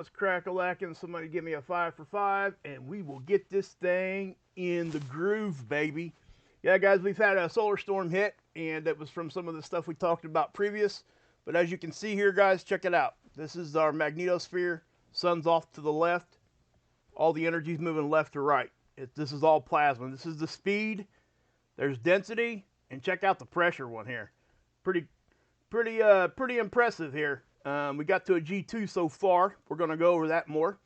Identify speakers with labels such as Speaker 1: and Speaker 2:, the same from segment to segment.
Speaker 1: Let's crack-a-lackin'. Somebody give me a 5 for 5, and we will get this thing in the groove, baby. Yeah, guys, we've had a solar storm hit, and it was from some of the stuff we talked about previous. But as you can see here, guys, check it out. This is our magnetosphere. Sun's off to the left. All the energy's moving left to right. This is all plasma. This is the speed. There's density, and check out the pressure one here. Pretty impressive here. We got to a G2 so far. We're going to go over that more.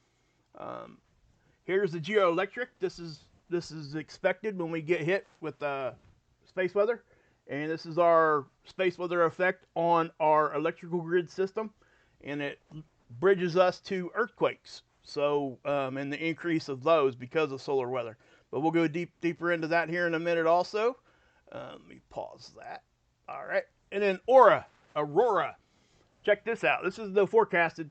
Speaker 1: Here's the Geoelectric. This is expected when we get hit with space weather. And this is our space weather effect on our electrical grid system. And it bridges us to earthquakes. So, and the increase of those because of solar weather. But we'll go deeper into that here in a minute also. Let me pause that. All right. And then Aurora. Check this out. This is the forecasted,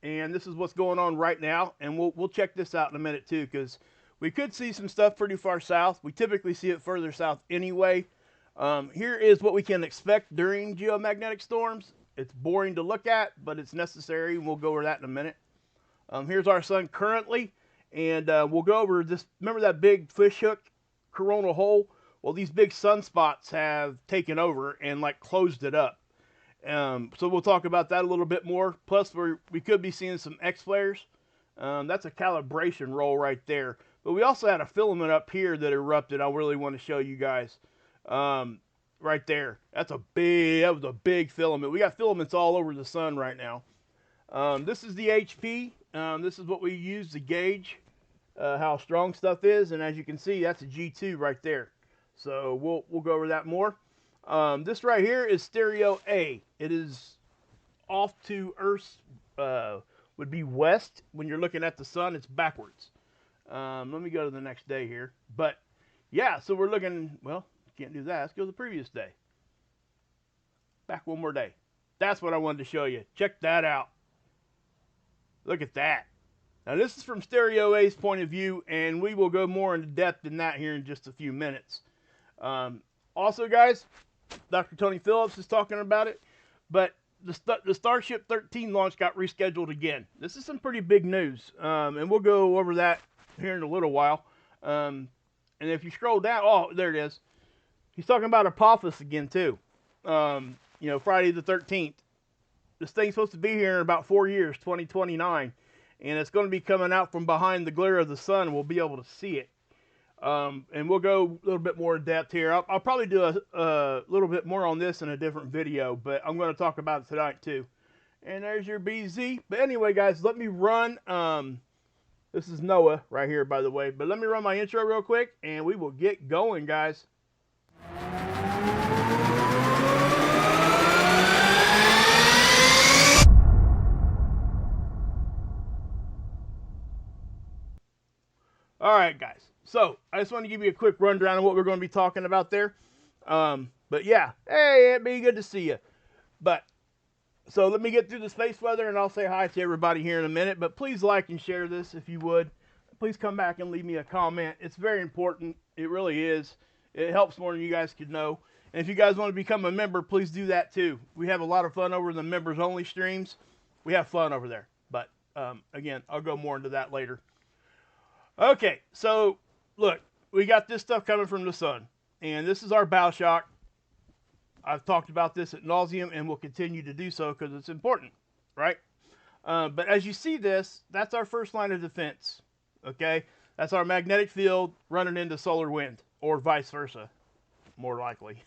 Speaker 1: and this is what's going on right now. And we'll check this out in a minute too, because we could see some stuff pretty far south. We typically see it further south anyway. Here is what we can expect during geomagnetic storms. It's boring to look at, but it's necessary, and we'll go over that in a minute. Here's our sun currently, and we'll go over this. Remember that big fishhook coronal hole? Well, these big sunspots have taken over and like closed it up. So we'll talk about that a little bit more. Plus, we could be seeing some X flares. That's a calibration roll right there. But we also had a filament up here that erupted. I really want to show you guys. Right there. That was a big filament. We got filaments all over the sun right now. This is the HP. This is what we use to gauge how strong stuff is. And as you can see, that's a G2 right there. So we'll go over that more. This right here is stereo A. It is off to Earth's, would be west. When you're looking at the sun, it's backwards. Let me go to the next day here. But, yeah, so we're looking, well, can't do that. Let's go to the previous day. Back one more day. That's what I wanted to show you. Check that out. Look at that. Now, this is from stereo A's point of view, and we will go more into depth in that here in just a few minutes. Also, guys, Dr. Tony Phillips is talking about it, but the Starship 13 launch got rescheduled again. This is some pretty big news, and we'll go over that here in a little while. And if you scroll down, oh, there it is. He's talking about Apophis again, too. Friday the 13th. This thing's supposed to be here in about 4 years, 2029, and it's going to be coming out from behind the glare of the sun, and we'll be able to see it. And we'll go a little bit more in depth here. I'll probably do a little bit more on this in a different video, but I'm going to talk about it tonight too. And there's your BZ. But anyway, guys, let me run. This is Noah right here, by the way. But let me run my intro real quick, and we will get going, guys. All right, guys. So, I just want to give you a quick rundown of what we're going to be talking about there. But yeah, hey, it'd be good to see you. But, so let me get through the space weather and I'll say hi to everybody here in a minute. But please like and share this if you would. Please come back and leave me a comment. It's very important. It really is. It helps more than you guys could know. And if you guys want to become a member, please do that too. We have a lot of fun over the members only streams. We have fun over there. But, again, I'll go more into that later. Okay, so look, we got this stuff coming from the sun, and this is our bow shock. I've talked about this at nauseum and will continue to do so because it's important, right? But as you see this, that's our first line of defense, okay? That's our magnetic field running into solar wind, or vice versa, more likely,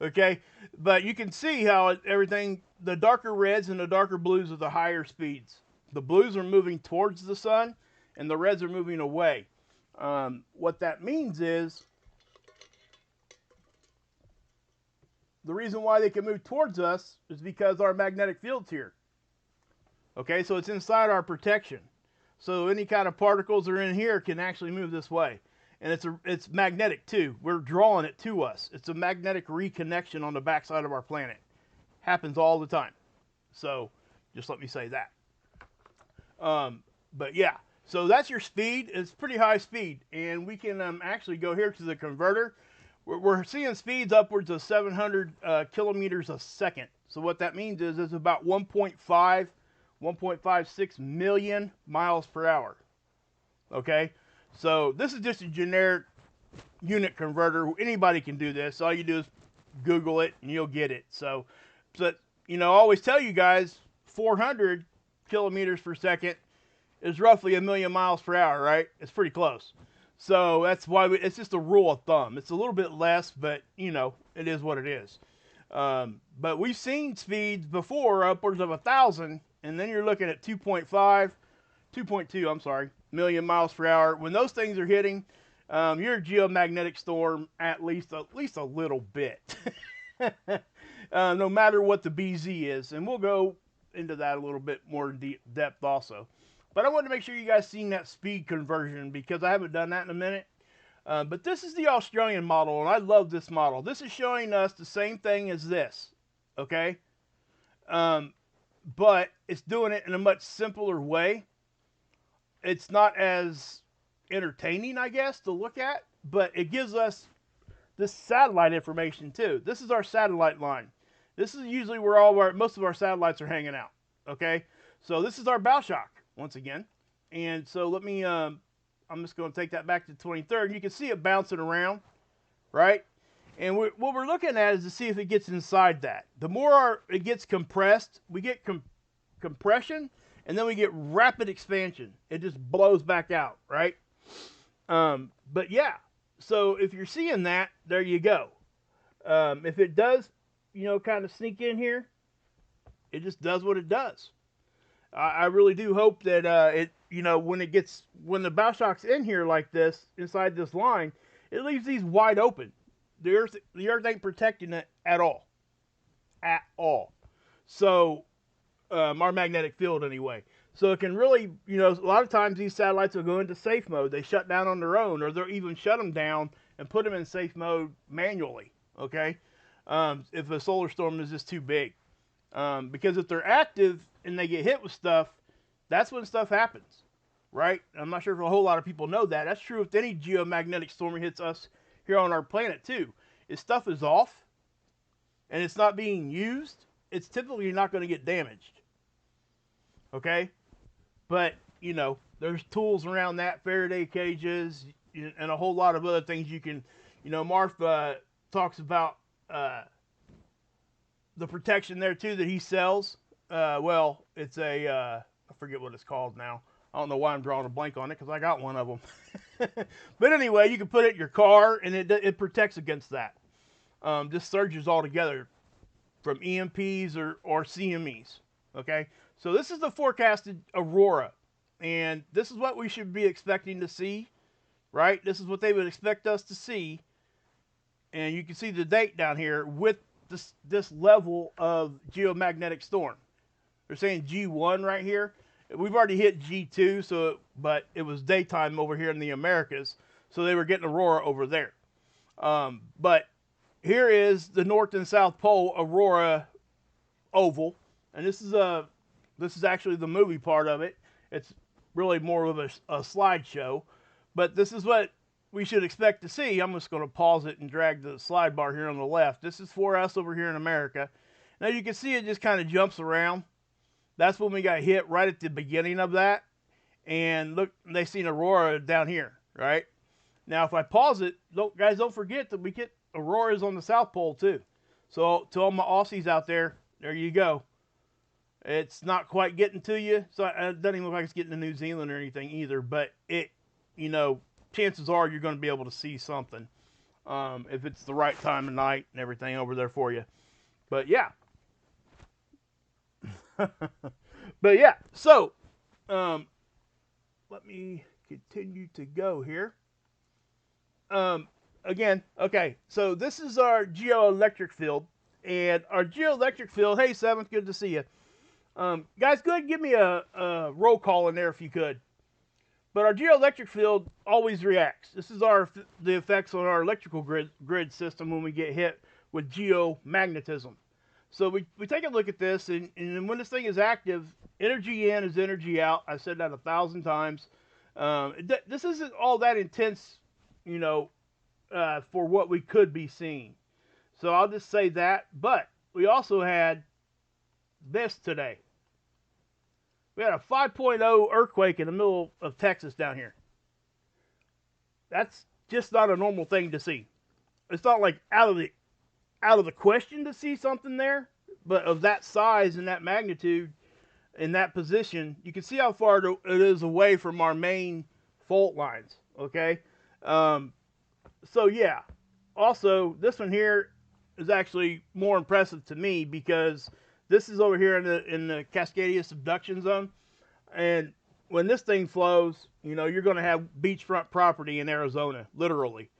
Speaker 1: okay? But you can see how everything, the darker reds and the darker blues are the higher speeds. The blues are moving towards the sun, and the reds are moving away. What that means is, the reason why they can move towards us is because our magnetic field's here. Okay, so it's inside our protection. So any kind of particles that are in here can actually move this way. And it's magnetic too. We're drawing it to us. It's a magnetic reconnection on the backside of our planet. Happens all the time. So just let me say that. But yeah. So that's your speed. It's pretty high speed. And we can actually go here to the converter. We're seeing speeds upwards of 700 kilometers a second. So what that means is it's about 1.5 1.56 million miles per hour. Okay, so this is just a generic unit converter. Anybody can do this. All you do is Google it and you'll get it. So you know, I always tell you guys 400 kilometers per second is roughly 1,000,000 miles per hour, right? It's pretty close. So that's why it's just a rule of thumb. It's a little bit less, but you know, it is what it is. But we've seen speeds before upwards of 1,000, and then you're looking at 2.2, I'm sorry, million miles per hour. When those things are hitting, you're a geomagnetic storm at least a little bit. No matter what the BZ is, and we'll go into that a little bit more in depth also. But I wanted to make sure you guys seen that speed conversion because I haven't done that in a minute. But this is the Australian model, and I love this model. This is showing us the same thing as this, okay? But it's doing it in a much simpler way. It's not as entertaining, I guess, to look at, but it gives us this satellite information too. This is our satellite line. This is usually where most of our satellites are hanging out, okay? So this is our bow shock, once again. And so let me, I'm just going to take that back to the 23rd. And you can see it bouncing around, right? And what we're looking at is to see if it gets inside that. The more it gets compressed, we get compression, and then we get rapid expansion. It just blows back out, right? But yeah, so if you're seeing that, there you go. If it does, you know, kind of sneak in here, it just does what it does. I really do hope that it, you know, when the bow shock's in here like this, inside this line, it leaves these wide open. The Earth ain't protecting it at all. At all. So, our magnetic field anyway. So it can really, you know, a lot of times these satellites will go into safe mode. They shut down on their own, or they'll even shut them down and put them in safe mode manually, okay? If a solar storm is just too big. Because if they're active and they get hit with stuff, that's when stuff happens, right? I'm not sure if a whole lot of people know that. That's true if any geomagnetic storm hits us here on our planet too. If stuff is off and it's not being used, it's typically not going to get damaged, okay? But, you know, there's tools around that, Faraday cages, and a whole lot of other things you can, you know, Marv talks about the protection there too that he sells. Well, it's a, I forget what it's called now. I don't know why I'm drawing a blank on it because I got one of them. But anyway, you can put it in your car and it protects against that. Just surges altogether from EMPs or CMEs, okay? So this is the forecasted Aurora, and this is what we should be expecting to see, right? This is what they would expect us to see, and you can see the date down here with this level of geomagnetic storm. They're saying G1 right here. We've already hit G2, but it was daytime over here in the Americas, so they were getting Aurora over there. But here is the North and South Pole Aurora oval, and this is actually the movie part of it. It's really more of a slideshow, but this is what we should expect to see. I'm just going to pause it and drag the slide bar here on the left. This is for us over here in America. Now you can see it just kind of jumps around. That's when we got hit right at the beginning of that. And look, they seen Aurora down here, right? Now if I pause it, guys, don't forget that we get Auroras on the South Pole too. So to all my Aussies out there you go. It's not quite getting to you, so it doesn't even look like it's getting to New Zealand or anything either, but it, you know, chances are you're going to be able to see something if it's the right time of night and everything over there for you. But yeah. But yeah, so let me continue to go here. Again, okay, so this is our geoelectric field, and our geoelectric field, hey, Seventh, good to see you. Guys, go ahead and give me a roll call in there if you could. But our geoelectric field always reacts. This is the effects on our electrical grid system when we get hit with geomagnetism. So we take a look at this, and when this thing is active, energy in is energy out. I've said that 1,000 times. This isn't all that intense, you know, for what we could be seeing. So I'll just say that. But we also had this today. We had a 5.0 earthquake in the middle of Texas down here. That's just not a normal thing to see. It's not like out of the question to see something there, but of that size and that magnitude in that position, you can see how far it is away from our main fault lines. Okay, so yeah. Also, this one here is actually more impressive to me because this is over here in the Cascadia subduction zone, and when this thing flows, you know, you're going to have beachfront property in Arizona, literally.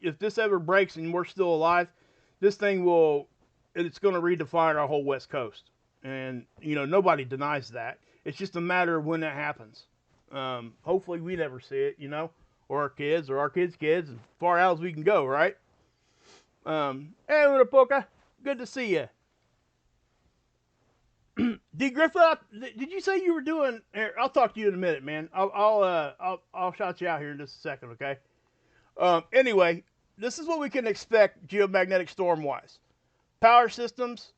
Speaker 1: If this ever breaks and we're still alive, this thing it's going to redefine our whole West Coast. And, you know, nobody denies that. It's just a matter of when that happens. Hopefully we never see it, you know, or our kids, as far out as we can go, right? Hey, Utapoka, good to see you. D. Griffith, did you say you were doing? I'll talk to you in a minute, man. I'll shout you out here in just a second, okay? Anyway, this is what we can expect geomagnetic storm-wise. Power systems,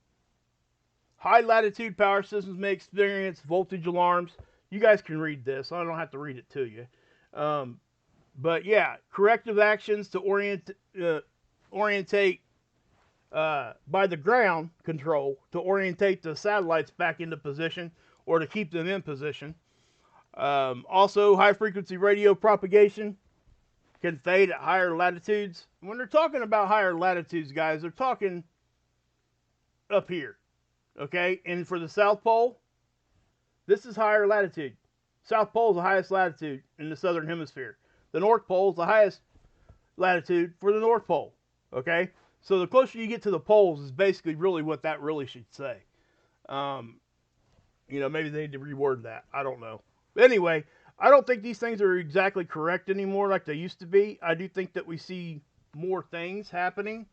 Speaker 1: high latitude power systems may experience voltage alarms. You guys can read this. I don't have to read it to you. But yeah, corrective actions to orientate by the ground control to orientate the satellites back into position or to keep them in position. Also, high frequency radio propagation can fade at higher latitudes. When they're talking about higher latitudes, guys, they're talking up here. Okay, and for the South Pole, this is higher latitude. South Pole is the highest latitude in the Southern Hemisphere. The North Pole is the highest latitude for the North Pole. Okay, so the closer you get to the poles is basically really what that really should say. You know, maybe they need to reword that. I don't know. But anyway, I don't think these things are exactly correct anymore like they used to be. I do think that we see more things happening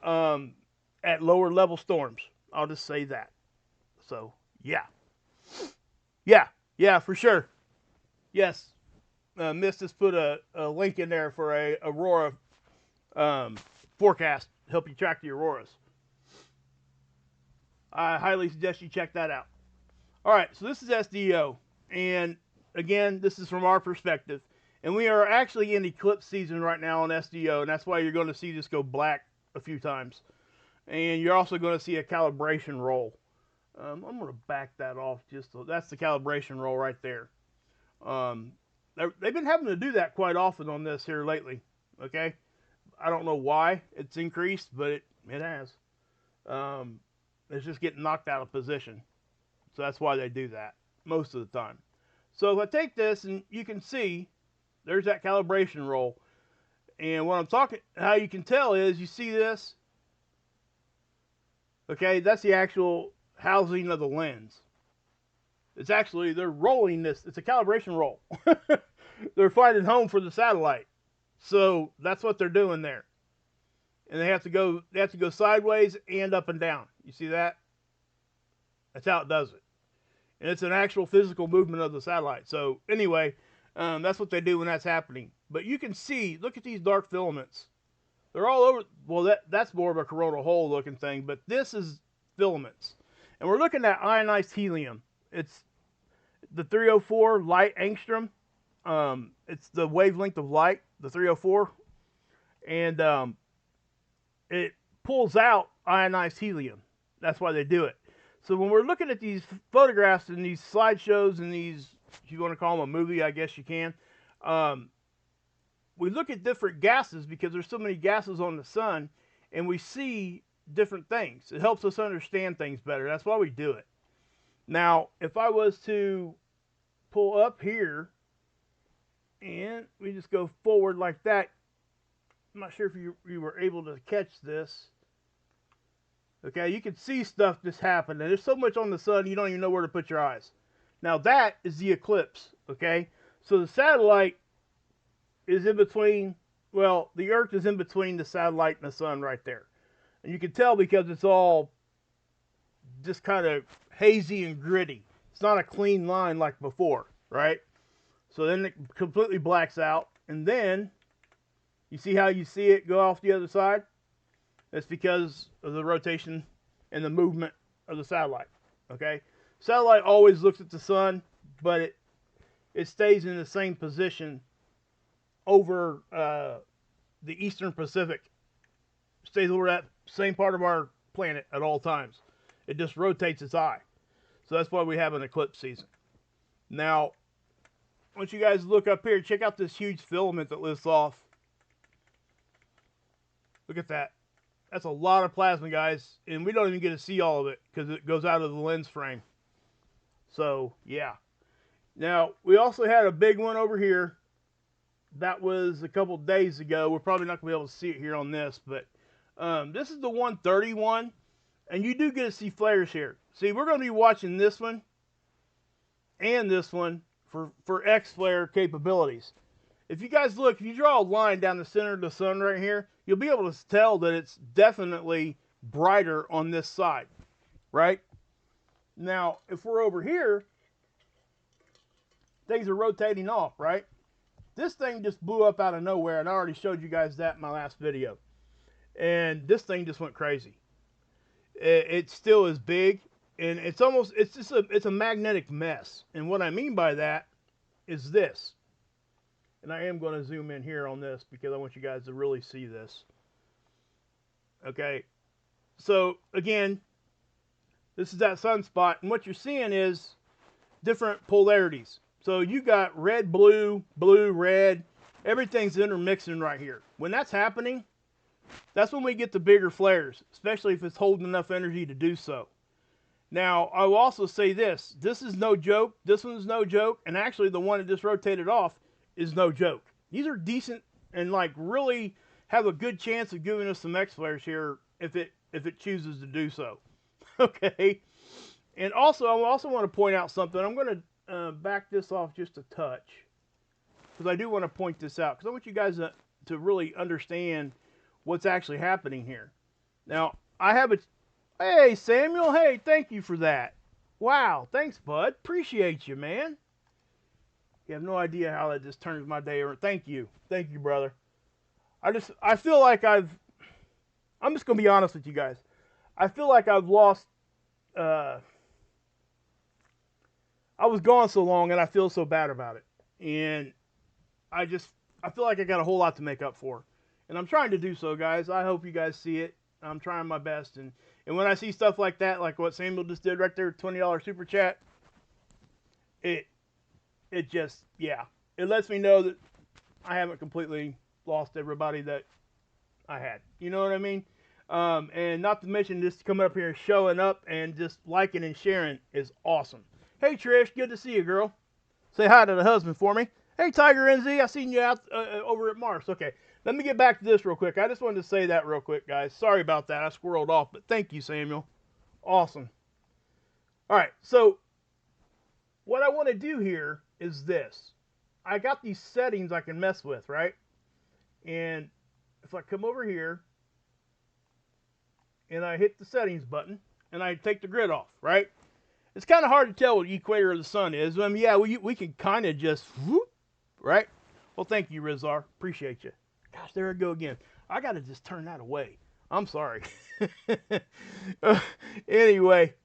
Speaker 1: at lower level storms. I'll just say that. So, yeah. Yeah, for sure. Yes. Mist has put a link in there for a Aurora forecast to help you track the auroras. I highly suggest you check that out. All right, so this is SDO. And again, this is from our perspective. And we are actually in eclipse season right now on SDO. And that's why you're going to see this go black a few times. And you're also going to see a calibration roll. I'm going to back that off just so that's the calibration roll right there. They've been having to do that quite often on this here lately. Okay, I don't know why it's increased, but it has. It's just getting knocked out of position, so that's why they do that most of the time. So if I take this and you can see, there's that calibration roll, and what I'm talking, how you can tell is you see this. Okay, that's the actual housing of the lens. It's actually, they're rolling this. It's a calibration roll. They're finding home for the satellite. So that's what they're doing there. And they have to go sideways and up and down. You see that? That's how it does it. And it's an actual physical movement of the satellite. So anyway, that's what they do when that's happening. But you can see, look at these dark filaments. They're all over. Well, that's more of a coronal hole looking thing, but this is filaments. And we're looking at ionized helium. It's the 304 light angstrom. It's the wavelength of light, the 304. And it pulls out ionized helium. That's why they do it. So when we're looking at these photographs and these slideshows and these, if you want to call them a movie, I guess you can, we look at different gases because there's so many gases on the sun, and we see different things. It helps us understand things better. That's why we do it. Now, if I was to pull up here and we just go forward like that, I'm not sure if you were able to catch this. Okay, you can see stuff just happen. And there's so much on the sun, you don't even know where to put your eyes. Now, that is the eclipse. Okay, so the satellite is in between, well, the Earth is in between the satellite and the sun right there. And you can tell because it's all just kind of hazy and gritty. It's not a clean line like before, right? So then it completely blacks out. And then, you see how you see it go off the other side? That's because of the rotation and the movement of the satellite, okay? Satellite always looks at the sun, but it stays in the same position over the Eastern Pacific. Stays over that same part of our planet at all times. It just rotates its eye. So that's why we have an eclipse season. Now, once you guys look up here, check out this huge filament that lifts off. Look at that. That's a lot of plasma, guys. And we don't even get to see all of it because it goes out of the lens frame. So, yeah. Now, we also had a big one over here. That was a couple days ago. We're probably not going to be able to see it here on this, but this is the 131, and you do get to see flares here. See, we're going to be watching this one and this one for X-flare capabilities. If you guys look, if you draw a line down the center of the sun right here, you'll be able to tell that it's definitely brighter on this side, right? Now, if we're over here, things are rotating off, right? This thing just blew up out of nowhere, and I already showed you guys that in my last video. And this thing just went crazy. It still is big, and it's a magnetic mess. And what I mean by that is this. And I am going to zoom in here on this because I want you guys to really see this. Okay. So, again, this is that sunspot, and what you're seeing is different polarities. So you got red, blue, blue, red. Everything's intermixing right here. When that's happening, that's when we get the bigger flares, especially if it's holding enough energy to do so. Now, I will also say this. This is no joke. This one's no joke. And actually, the one that just rotated off is no joke. These are decent and like really have a good chance of giving us some X-flares here if it chooses to do so. Okay. And also, I also want to point out something. I'm going to back this off just a touch because I do want to point this out because I want you guys to really understand what's actually happening here. Now, I have a... Hey, Samuel. Hey, thank you for that. Wow. Thanks, bud. Appreciate you, man. You have no idea how that just turns my day around. Thank you. Thank you, brother. I feel like I'm just going to be honest with you guys. I feel like I've lost... I was gone so long and I feel so bad about it. And I feel like I got a whole lot to make up for. And I'm trying to do so, guys. I hope you guys see it. I'm trying my best. And when I see stuff like that, like what Samuel just did right there, $20 super chat, it just, yeah. It lets me know that I haven't completely lost everybody that I had. You know what I mean? And not to mention just coming up here and showing up and just liking and sharing is awesome. Hey, Trish, good to see you, girl. Say hi to the husband for me. Hey, Tiger NZ, I seen you out over at Mars. Okay, let me get back to this real quick. I just wanted to say that real quick, guys. Sorry about that. I squirreled off, but thank you, Samuel. Awesome. All right, so what I want to do here is this. I got these settings I can mess with, right? And if I come over here and I hit the settings button and I take the grid off, right? It's kind of hard to tell what the equator of the sun is. I mean, yeah, we can kind of just, whoop, right? Well, thank you, Rizar. Appreciate you. Gosh, there I go again. I got to just turn that away. I'm sorry. Anyway,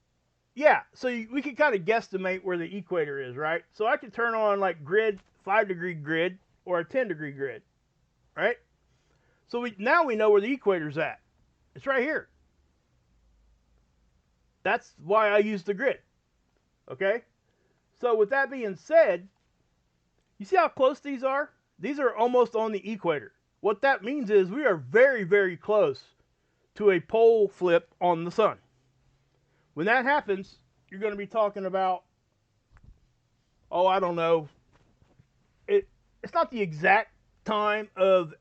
Speaker 1: yeah, so we can kind of guesstimate where the equator is, right? So I can turn on like grid, 5-degree grid, or a 10-degree grid, right? So now we know where the equator's at. It's right here. That's why I use the grid. Okay? So with that being said, you see how close these are? These are almost on the equator. What that means is we are very, very close to a pole flip on the sun. When that happens, you're going to be talking about, oh, I don't know. It's not the exact time of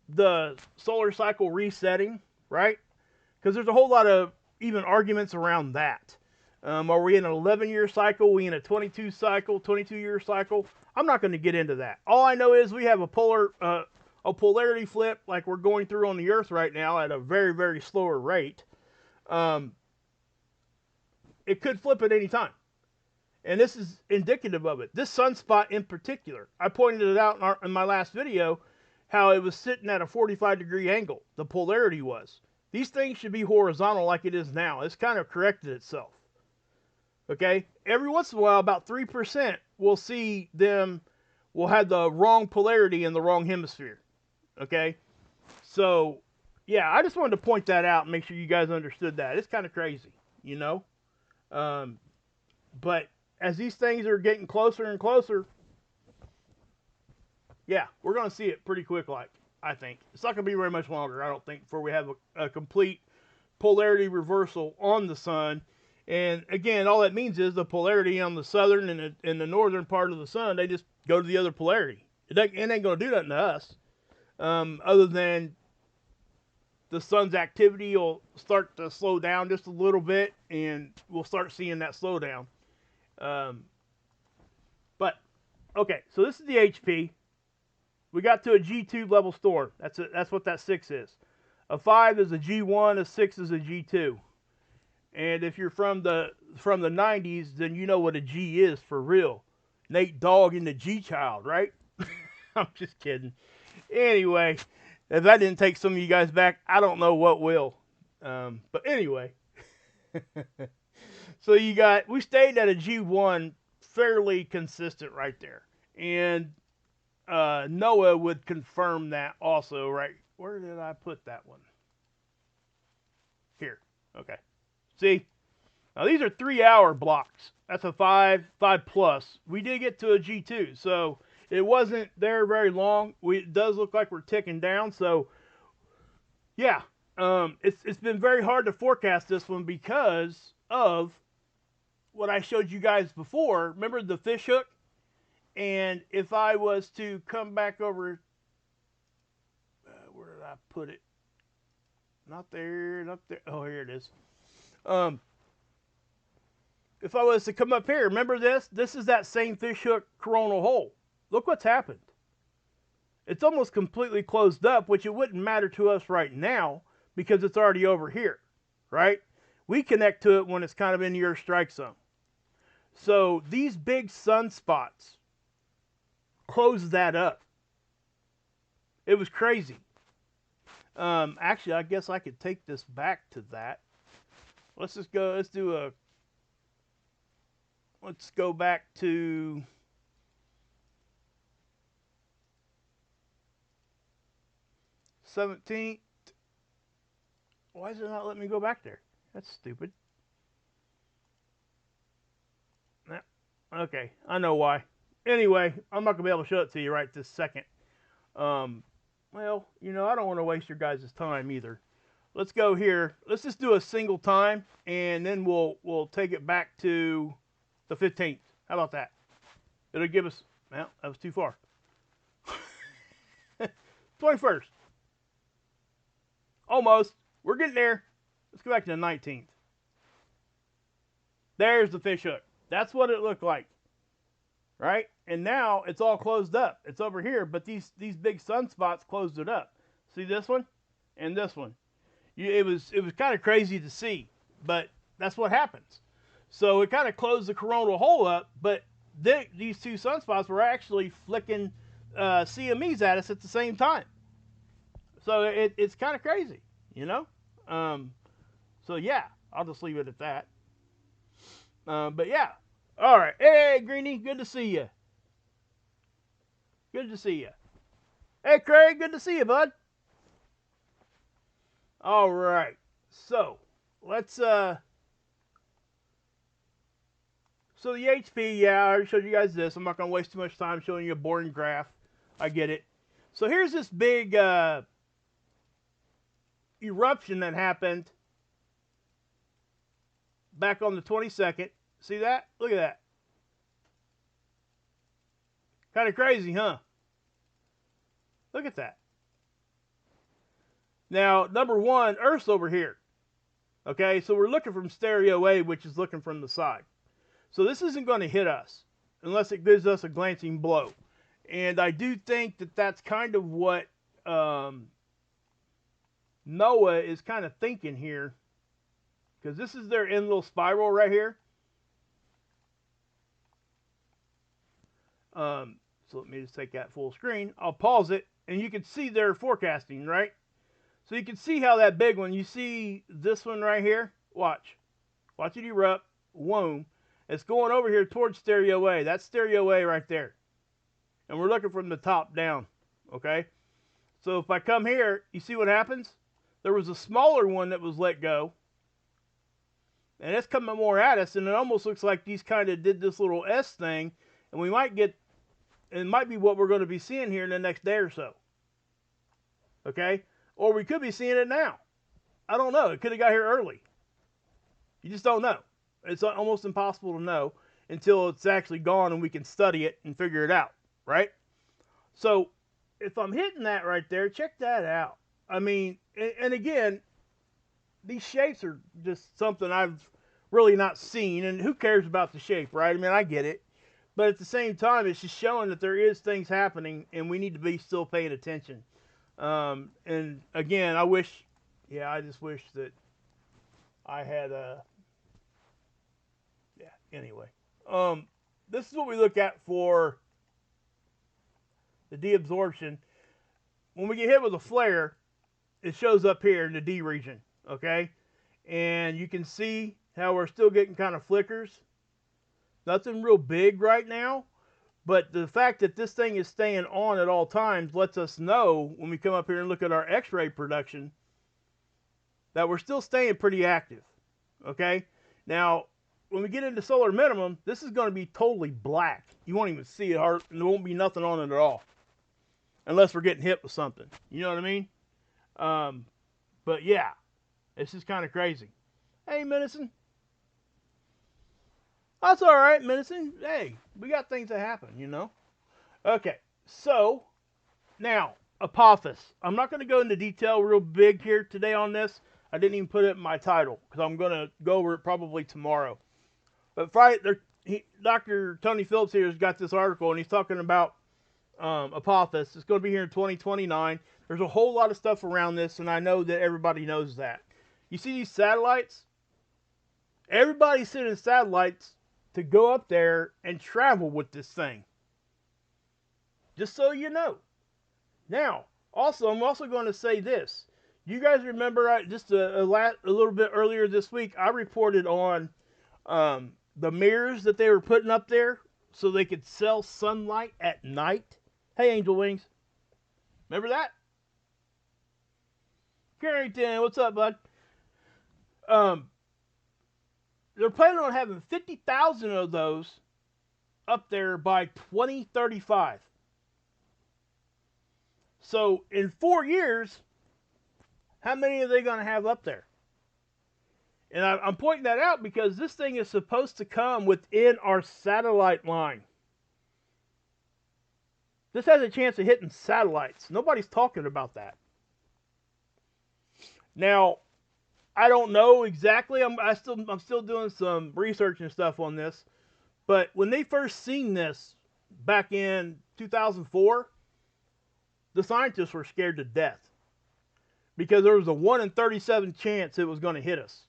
Speaker 1: the solar cycle resetting, right? Because there's a whole lot of even arguments around that. Are we in an 11-year cycle? Are we in a 22-year cycle? I'm not going to get into that. All I know is we have a polarity flip like we're going through on the Earth right now at a very, very slower rate. It could flip at any time. And this is indicative of it. This sunspot in particular, I pointed it out in my last video, how it was sitting at a 45-degree angle. The polarity was. These things should be horizontal like it is now. It's kind of corrected itself. Okay, every once in a while, about 3%, we'll see them will have the wrong polarity in the wrong hemisphere. Okay, so yeah, I just wanted to point that out and make sure you guys understood that. It's kind of crazy, you know. Um, but as these things are getting closer and closer, yeah, we're going to see it pretty quick. Like, I think it's not going to be very much longer, I don't think, before we have a complete polarity reversal on the sun. And again, all that means is the polarity on the southern and the northern part of the sun, they just go to the other polarity. It ain't going to do nothing to us, other than the sun's activity will start to slow down just a little bit, and we'll start seeing that slowdown. But okay, so this is the HP. We got to a G2 level storm. That's what that 6 is. A 5 is a G1. A 6 is a G2. And if you're from the 90s, then you know what a G is for real. Nate Dogg and the G Child, right? I'm just kidding. Anyway, if that didn't take some of you guys back, I don't know what will. But anyway, so we stayed at a G1 fairly consistent right there, and Noah would confirm that also. Right, where did I put that one? Here. Okay. See, now these are 3-hour blocks. That's a 5 plus. We did get to a G2, so it wasn't there very long. It does look like we're ticking down. So yeah, it's been very hard to forecast this one because of what I showed you guys before. Remember the fish hook? And if I was to come back over, where did I put it? Not there, not there. Oh, here it is. If I was to come up here, remember this? This is that same fish hook coronal hole. Look what's happened. It's almost completely closed up, which it wouldn't matter to us right now because it's already over here, right? We connect to it when it's kind of in your strike zone. So these big sunspots close that up. It was crazy. Actually, I guess I could take this back to that. Let's just go, let's go back to the 17th. Why is it not letting me go back there? That's stupid. Okay, I know why. Anyway, I'm not going to be able to show it to you right this second. Well, you know, I don't want to waste your guys' time either. Let's go here. Let's just do a single time, and then we'll take it back to the 15th. How about that? It'll give us, well, that was too far. 21st. Almost. We're getting there. Let's go back to the 19th. There's the fish hook. That's what it looked like. Right? And now it's all closed up. It's over here, but these big sunspots closed it up. See this one? And this one. It was kind of crazy to see, but that's what happens. So it kind of closed the coronal hole up, but these two sunspots were actually flicking CMEs at us at the same time. So it's kind of crazy, you know? So yeah, I'll just leave it at that. But yeah. All right. Hey, Greenie, good to see you. Good to see you. Hey, Craig, good to see you, bud. All right. So, let's, so the HP, yeah, I already showed you guys this. I'm not going to waste too much time showing you a boring graph. I get it. So, here's this big eruption that happened back on the 22nd. See that? Look at that. Kind of crazy, huh? Look at that. Now, number one, Earth's over here. Okay, so we're looking from stereo A, which is looking from the side. So this isn't going to hit us unless it gives us a glancing blow. And I do think that that's kind of what Noah is kind of thinking here. Because this is their end little spiral right here. So let me just take that full screen. I'll pause it, and you can see their forecasting, right? So you can see how that big one, you see this one right here? Watch. Watch it erupt. Whoom. It's going over here towards stereo A. That's stereo A right there. And we're looking from the top down, okay? So if I come here, you see what happens? There was a smaller one that was let go. And it's coming more at us, and it almost looks like these kind of did this little S thing, and we might get, it might be what we're going to be seeing here in the next day or so. Okay? Or we could be seeing it now. I don't know. It could have got here early. You just don't know. It's almost impossible to know until it's actually gone and we can study it and figure it out, right? So if I'm hitting that right there, check that out. I mean, and again, these shapes are just something I've really not seen, and who cares about the shape, right? I mean, I get it, but at the same time, it's just showing that there is things happening, and we need to be still paying attention. And again, I just wish that I had anyway. This is what we look at for the deabsorption. When we get hit with a flare, it shows up here in the D region, okay? And you can see how we're still getting kind of flickers. Nothing real big right now, but the fact that this thing is staying on at all times lets us know when we come up here and look at our X-ray production that we're still staying pretty active, okay? Now, when we get into solar minimum, this is going to be totally black. You won't even see it hard, and there won't be nothing on it at all, unless we're getting hit with something. You know what I mean? But yeah, it's just kind of crazy. Hey, Medicine. That's all right, Medicine. Hey, we got things that happen, you know? Okay, so now, Apophis. I'm not going to go into detail real big here today on this. I didn't even put it in my title because I'm going to go over it probably tomorrow. But Friday, Dr. Tony Phillips here has got this article, and he's talking about Apophis. It's going to be here in 2029. There's a whole lot of stuff around this, and I know that everybody knows that. You see these satellites? Everybody's sending satellites to go up there and travel with this thing. Just so you know. Now, I'm also going to say this. You guys remember just a little bit earlier this week, I reported on the mirrors that they were putting up there so they could sell sunlight at night. Hey, Angel Wings. Remember that? Carrington, what's up, bud? They're planning on having 50,000 of those up there by 2035. So in 4 years, how many are they going to have up there? And I'm pointing that out because this thing is supposed to come within our satellite line. This has a chance of hitting satellites. Nobody's talking about that. Now, I don't know exactly. I'm still doing some research and stuff on this. But when they first seen this back in 2004, the scientists were scared to death because there was a 1 in 37 chance it was going to hit us.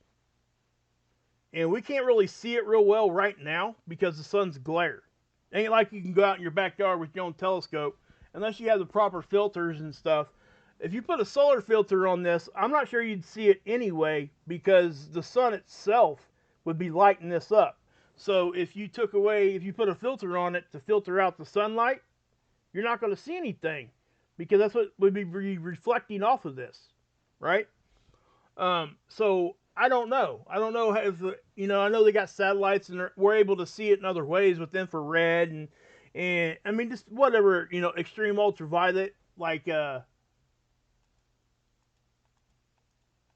Speaker 1: And we can't really see it real well right now because the sun's glare. It ain't like you can go out in your backyard with your own telescope unless you have the proper filters and stuff. If you put a solar filter on this, I'm not sure you'd see it anyway because the sun itself would be lighting this up. So if you put a filter on it to filter out the sunlight, you're not going to see anything because that's what would be reflecting off of this, right? So I don't know. I don't know if, I know they got satellites and we're able to see it in other ways with infrared and I mean, just whatever, extreme ultraviolet, like, let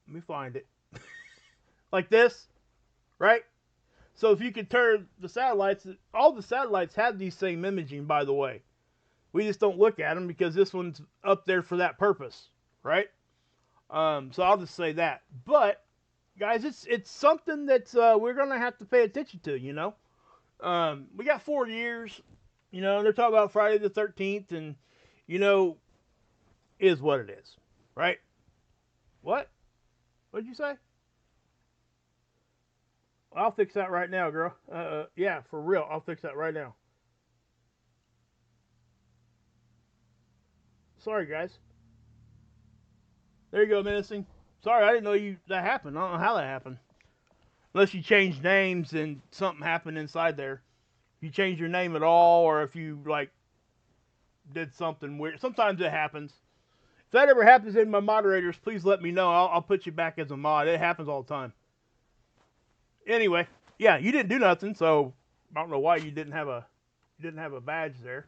Speaker 1: me find it. Like this, right? So if you could turn the satellites, all the satellites have these same imaging, by the way. We just don't look at them because this one's up there for that purpose, right? So I'll just say that. But, guys, it's something that we're going to have to pay attention to, We got 4 years, they're talking about Friday the 13th, and, is what it is, right? What? What'd you say? I'll fix that right now, girl. Yeah, for real. I'll fix that right now. Sorry, guys. There you go, Menacing. Sorry, I didn't know that happened. I don't know how that happened. Unless you change names and something happened inside there. If you change your name at all, or if you like did something weird. Sometimes it happens. If that ever happens in my moderators, please let me know. I'll put you back as a mod. It happens all the time. Anyway, yeah, you didn't do nothing, so I don't know why you didn't have a badge there.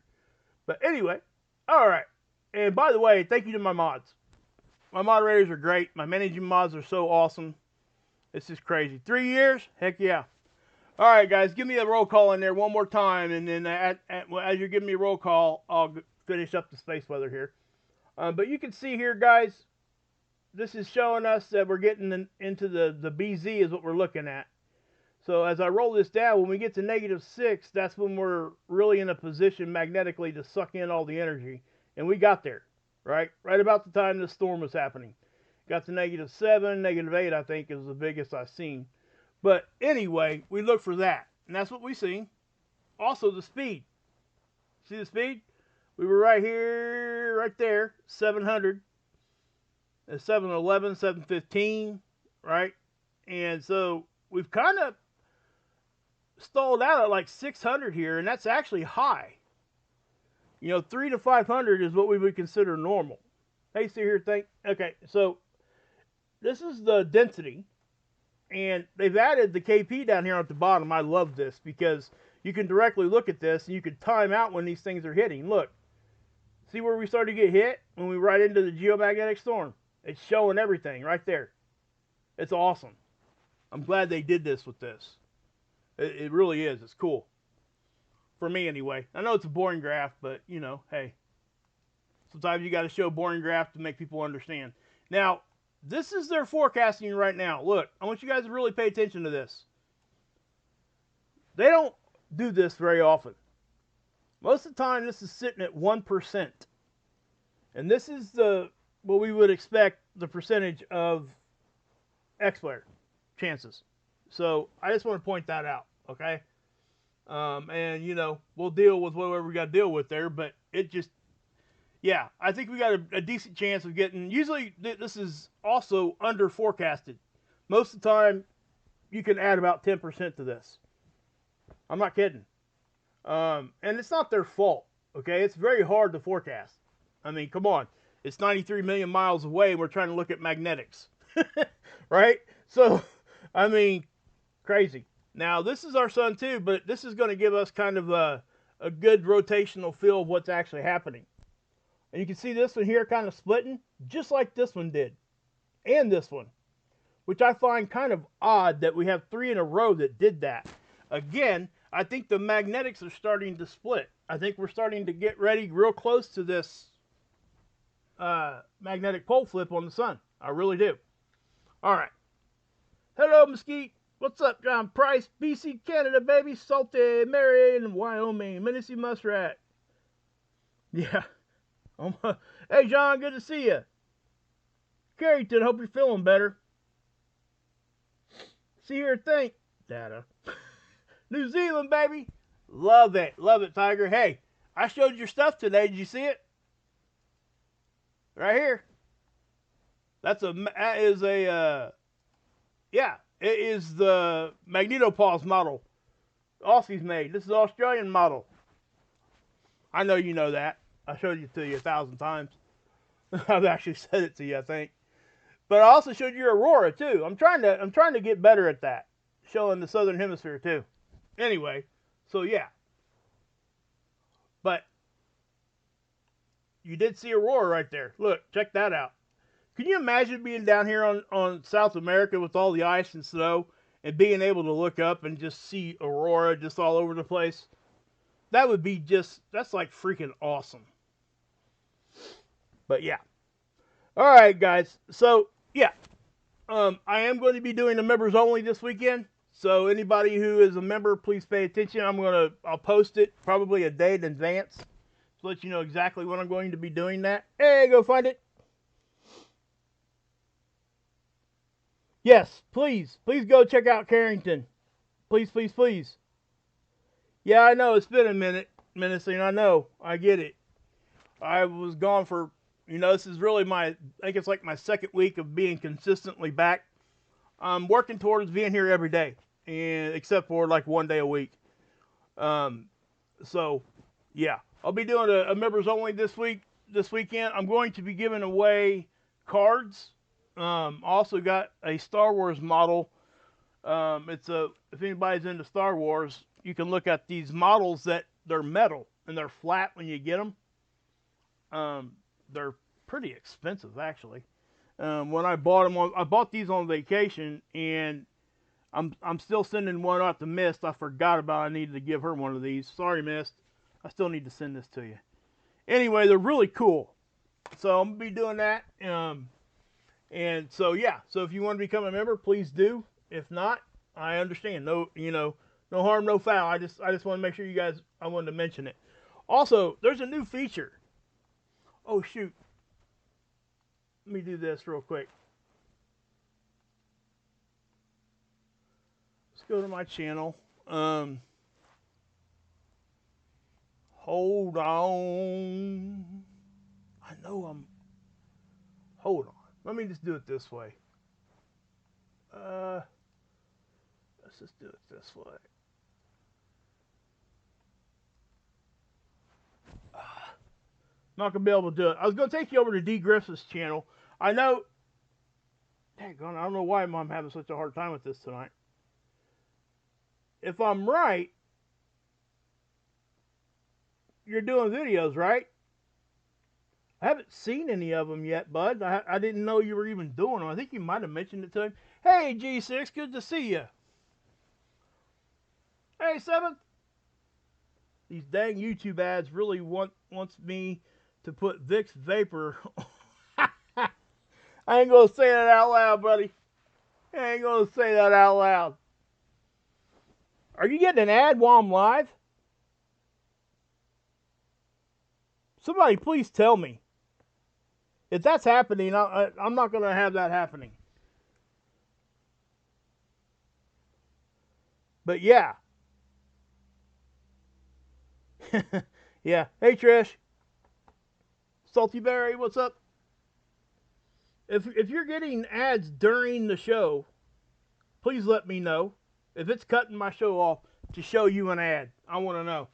Speaker 1: But anyway, all right. And by the way, thank you to my mods. My moderators are great. My managing mods are so awesome. It's just crazy. 3 years? Heck yeah. All right, guys, give me a roll call in there one more time, and then as you're giving me a roll call, I'll finish up the space weather here. But you can see here, guys, this is showing us that we're getting into the BZ is what we're looking at. So as I roll this down, when we get to -6, that's when we're really in a position magnetically to suck in all the energy. And we got there, right? Right about the time this storm was happening. Got to -7, -8, I think, is the biggest I've seen. But anyway, we look for that. And that's what we see. Also, the speed. See the speed? We were right here, right there, 700. 711, 715, right? And so we've kind of stalled out at like 600 here, and that's actually high. You know, 300 to 500 is what we would consider normal. Hey, see here, okay, so this is the density, and they've added the KP down here at the bottom. I love this because you can directly look at this, and you can time out when these things are hitting. Look, see where we started to get hit when we right into the geomagnetic storm. It's showing everything right there. It's awesome. I'm glad they did this with this. It really is. It's cool. For me, anyway. I know it's a boring graph, but, you know, hey. Sometimes you got to show boring graph to make people understand. Now, this is their forecasting right now. Look, I want you guys to really pay attention to this. They don't do this very often. Most of the time, this is sitting at 1%. And this is what we would expect the percentage of X-flare chances. So I just want to point that out, okay? And, you know, we'll deal with whatever we got to deal with there, but it just, yeah, I think we got a decent chance of getting, usually this is also under forecasted. Most of the time, you can add about 10% to this. I'm not kidding. And it's not their fault, okay? It's very hard to forecast. I mean, come on. It's 93 million miles away, and we're trying to look at magnetics, right? So, I mean, crazy. Now, this is our sun too, but this is going to give us kind of a good rotational feel of what's actually happening. And you can see this one here kind of splitting, just like this one did, and this one, which I find kind of odd that we have 3 in a row that did that. Again, I think the magnetics are starting to split. I think we're starting to get ready real close to this magnetic pole flip on the sun. I really do. All right. Hello, Mesquite. What's up, John Price? BC, Canada, baby. Salty, Marion, Wyoming. Menacee Muskrat. Yeah. Hey, John, good to see you. Carrington, hope you're feeling better. See here, think. Data. New Zealand, baby. Love it. Love it, Tiger. Hey, I showed your stuff today. Did you see it? Right here. That is a, yeah, it is the Magnetosphere model. Aussies made. This is the Australian model. I know you know that. I showed it to you 1,000 times. I've actually said it to you, I think. But I also showed you Aurora too. I'm trying to get better at that, showing the southern hemisphere too. Anyway, so yeah. But you did see Aurora right there. Look, check that out. Can you imagine being down here on South America with all the ice and snow and being able to look up and just see Aurora just all over the place? That would be just, that's like freaking awesome. But yeah. All right, guys. So, yeah. I am going to be doing the members only this weekend. So anybody who is a member, please pay attention. I'll post it probably a day in advance to let you know exactly when I'm going to be doing that. Hey, go find it. Yes, please go check out Carrington. Please, please, please. Yeah, I know, it's been a minute, Menacing, I know, I get it. I was gone for, this is really I think it's like my second week of being consistently back. I'm working towards being here every day, and except for like 1 day a week. So yeah, I'll be doing a members only this weekend. I'm going to be giving away cards. Also got a Star Wars model. If anybody's into Star Wars, you can look at these models that they're metal and they're flat when you get them. They're pretty expensive actually. When I bought them, I bought these on vacation, and I'm still sending one out to Mist. I forgot about I needed to give her one of these. Sorry, Mist. I still need to send this to you. Anyway, they're really cool. So I'm gonna be doing that. And so yeah. So if you want to become a member, please do. If not, I understand. No, no harm, no foul. I just want to make sure you guys. I wanted to mention it. Also, there's a new feature. Oh shoot. Let me do this real quick. Let's go to my channel. Hold on. I know I'm... Hold on. Let me just do it this way. Let's just do it this way. Not going to be able to do it. I was going to take you over to D. Griffith's channel. I know... Dang, I don't know why I'm having such a hard time with this tonight. If I'm right, you're doing videos, right? I haven't seen any of them yet, bud. I didn't know you were even doing them. I think you might have mentioned it to him. Hey, G6, good to see you. Hey, 7th. These dang YouTube ads really wants me to put Vicks Vapor. I ain't going to say that out loud, buddy. I ain't going to say that out loud. Are you getting an ad while I'm live? Somebody please tell me. If that's happening, I'm not going to have that happening. But yeah. Yeah. Hey, Trish. Salty Berry, what's up? If you're getting ads during the show, please let me know. If it's cutting my show off to show you an ad, I want to know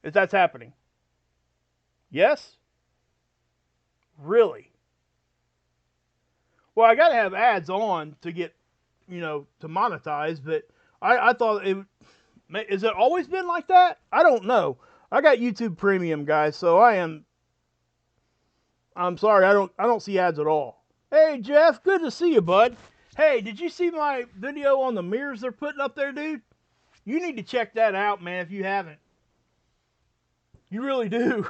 Speaker 1: if that's happening. Yes? Really? Well, I got to have ads on to get, to monetize, but I thought has it always been like that? I don't know. I got YouTube Premium, guys, so I'm sorry, I don't see ads at all. Hey, Jeff, good to see you, bud. Hey, did you see my video on the mirrors they're putting up there, dude? You need to check that out, man, if you haven't. You really do.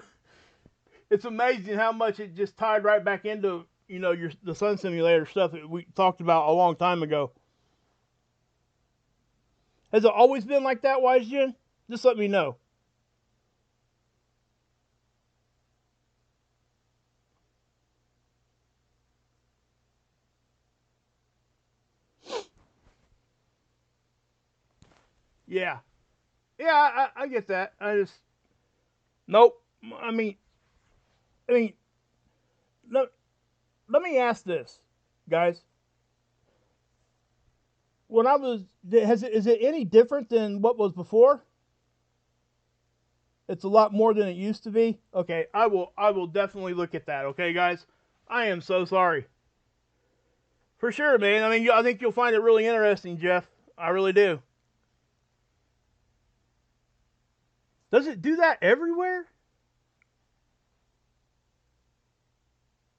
Speaker 1: It's amazing how much it just tied right back into, the sun simulator stuff that we talked about a long time ago. Has it always been like that, Wise Jen? Just let me know. Yeah. Yeah, I get that. Nope. I mean, let me ask this, guys. When is it any different than what was before? It's a lot more than it used to be. Okay, I will definitely look at that. Okay, guys, I am so sorry. For sure, man. I mean, I think you'll find it really interesting, Jeff. I really do. Does it do that everywhere?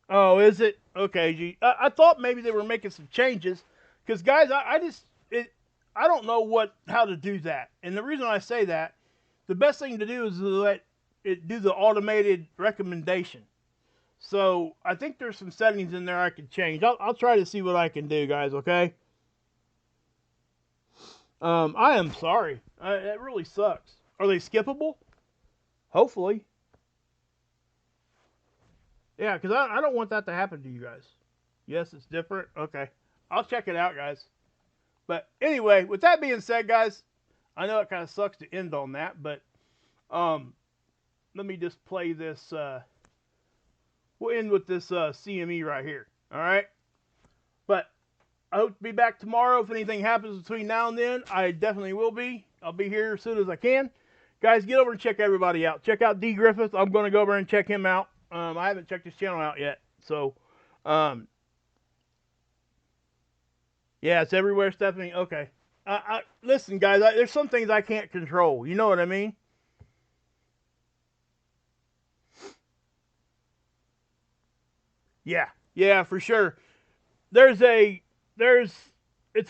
Speaker 1: Oh, is it? Okay, G. I thought maybe they were making some changes. Because, guys, I don't know how to do that. And the reason I say that, the best thing to do is to let it do the automated recommendation. So, I think there's some settings in there I can change. I'll try to see what I can do, guys, okay? I am sorry. It really sucks. Are they skippable? Hopefully. Yeah, because I don't want that to happen to you guys. Yes, it's different. Okay. I'll check it out, guys. But anyway, with that being said, guys, I know it kind of sucks to end on that, but let me just play this. We'll end with this CME right here. All right. But I hope to be back tomorrow. If anything happens between now and then, I definitely will be. I'll be here as soon as I can. Guys, get over and check everybody out. Check out D. Griffith. I'm going to go over and check him out. I haven't checked his channel out yet. So, yeah, it's everywhere, Stephanie. Okay. Listen, guys, there's some things I can't control. You know what I mean? Yeah, for sure. It's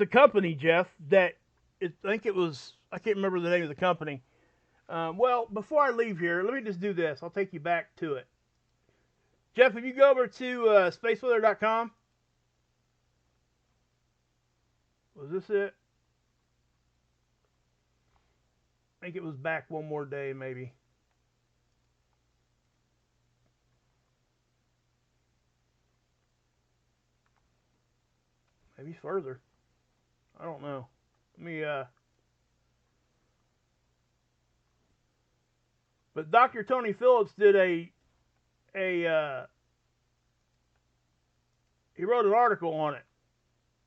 Speaker 1: a company, Jeff, that I can't remember the name of the company. Well, before I leave here, let me just do this. I'll take you back to it. Jeff, if you go over to spaceweather.com, was this it? I think it was back one more day, maybe. Maybe further. I don't know. Let me, but Dr. Tony Phillips did he wrote an article on it.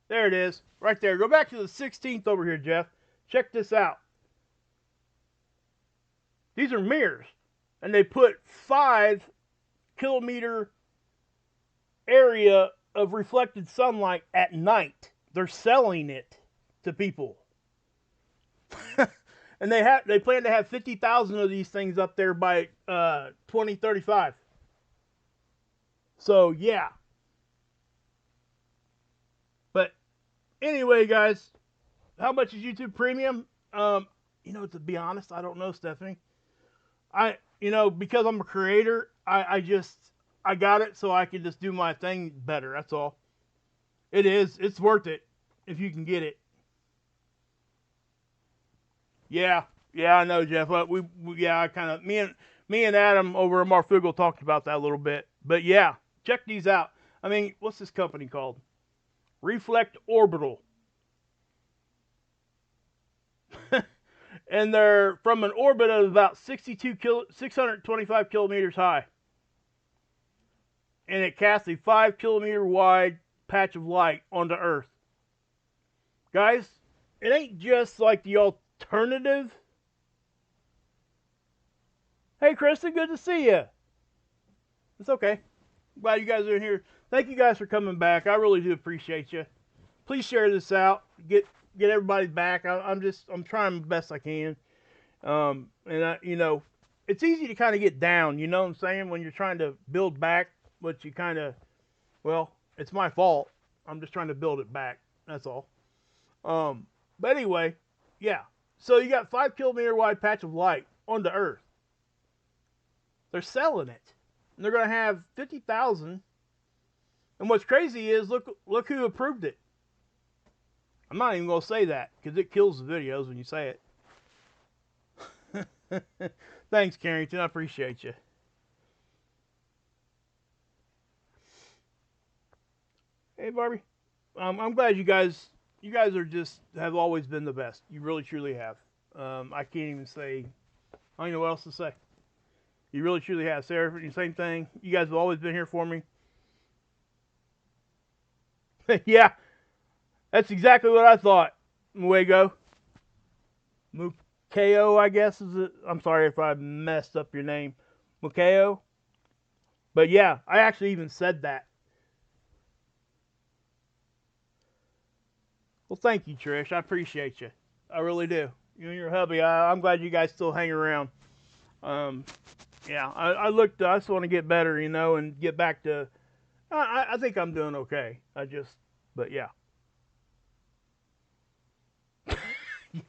Speaker 1: There it is, right there. Go back to the 16th over here, Jeff. Check this out. These are mirrors, and they put 5 kilometer area of reflected sunlight at night. They're selling it to people. And they plan to have 50,000 of these things up there by 2035. So yeah. But anyway, guys, how much is YouTube Premium? To be honest, I don't know, Stephanie. Because I'm a creator, I got it so I can just do my thing better. That's all. It's worth it if you can get it. Yeah, I know, Jeff. Me and Adam over at Marfugal talked about that a little bit. But yeah, check these out. I mean, what's this company called? Reflect Orbital. And they're from an orbit of about 625 kilometers high. And it casts a 5 kilometer wide patch of light onto Earth. Guys, it ain't just like the alternative. Hey, Kristen, good to see you. It's okay. Glad you guys are in here. Thank you guys for coming back. I really do appreciate you. Please share this out. Get everybody back. I'm trying the best I can. It's easy to kind of get down. You know what I'm saying? When you're trying to build back, but you kind of, it's my fault. I'm just trying to build it back. That's all. But anyway, yeah. So you got 5 kilometer wide patch of light onto Earth. They're selling it. And they're going to have 50,000. And what's crazy is, look who approved it. I'm not even going to say that, because it kills the videos when you say it. Thanks, Carrington. I appreciate you. Hey, Barbie. I'm glad you guys have always been the best. You really, truly have. I can't even say, I don't know what else to say. You really, truly have. Sarah, the same thing. You guys have always been here for me. Yeah, that's exactly what I thought. Muego. Mukeo, I guess is it. I'm sorry if I messed up your name. Mukeo. But yeah, I actually even said that. Well, thank you, Trish. I appreciate you. I really do. You and your hubby, I'm glad you guys still hang around. Yeah, I just want to get better, and get back to, I think I'm doing okay. But yeah.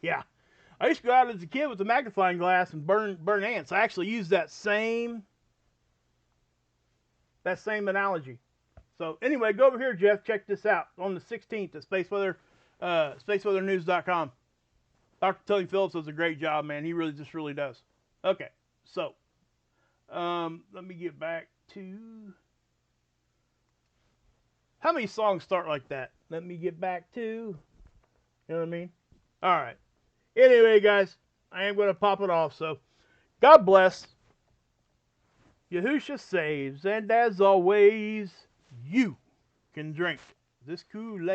Speaker 1: Yeah. I used to go out as a kid with a magnifying glass and burn ants. I actually used that same analogy. So anyway, go over here, Jeff. Check this out on the 16th at spaceweathernews.com. Dr. Tony Phillips does a great job, man. He really does. Okay, so let me get back to, how many songs start like that? Let me get back to, you know what I mean? All right. Anyway, guys, I am going to pop it off. So, God bless. Yahusha saves, and as always, you can drink. This Kool-Aid.